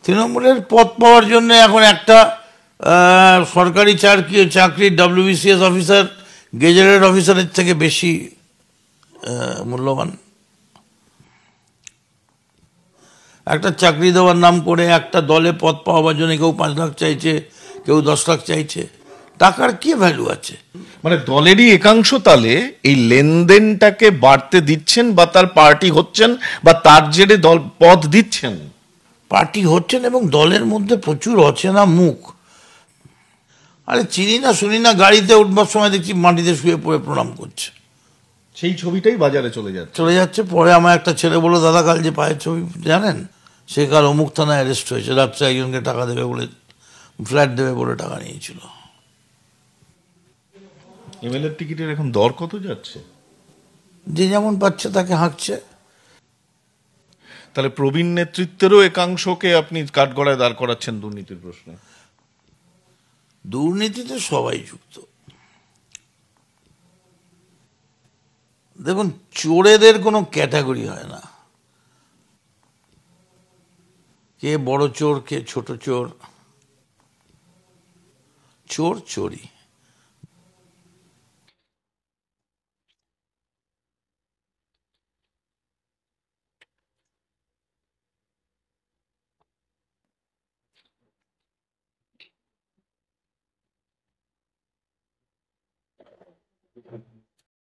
তৃণমূলের পদ পাওয়ার জন্য এখন একটা সরকারি চাকরি WBCS অফিসার গেজেটেড অফিসারের থেকে বেশি মূল্যবান। একটা চাকরি দেওয়ার নাম করে একটা দলে পদ পাওয়ার জন্য কেউ 5 লাখ চাইছে, কেউ 10 লাখ চাইছে। টাকার কি ভ্যালু আছে? মানে দলেরই একাংশ তাহলে এই লেনদেনটাকে বাড়তে দিচ্ছেন, বা তার পার্টি হচ্ছেন, বা তার জেরে দল পদ দিচ্ছেন। পার্টি হচ্ছেন এবং দলের মধ্যে প্রচুর অচেনা মুখ। আরে চিনি না শুনি না, গাড়িতে উঠবার সময় দেখছি মাটিতে শুয়ে পড়ে প্রণাম করছে। সেই ছবিটাই বাজারে চলে যাচ্ছে। পরে আমার একটা ছেলে বললো, দাদা কাল যে পায়ের ছবি জানেন, সে কাল অমুক থানায় অ্যারেস্ট হয়েছে, রাত্রে একজনকে টাকা দেবে বলে, ফ্ল্যাট দেবে বলে টাকা নিয়েছিল। এমএলএ টিকিটের এখন দর কত যাচ্ছে? যে যেমন পাচ্ছে তাকে হাঁকছে। তাহলে প্রবীণ নেতৃত্বেরও একাংশকে আপনি কাঠগড়ায় দাঁড় করাচ্ছেন দুর্নীতির প্রশ্নে। দুর্নীতিতে সবাই যুক্ত। দেখুন, চোরেদের কোনো ক্যাটাগরি হয় না, কে বড় চোর কে ছোট চোর, চোর চোরই।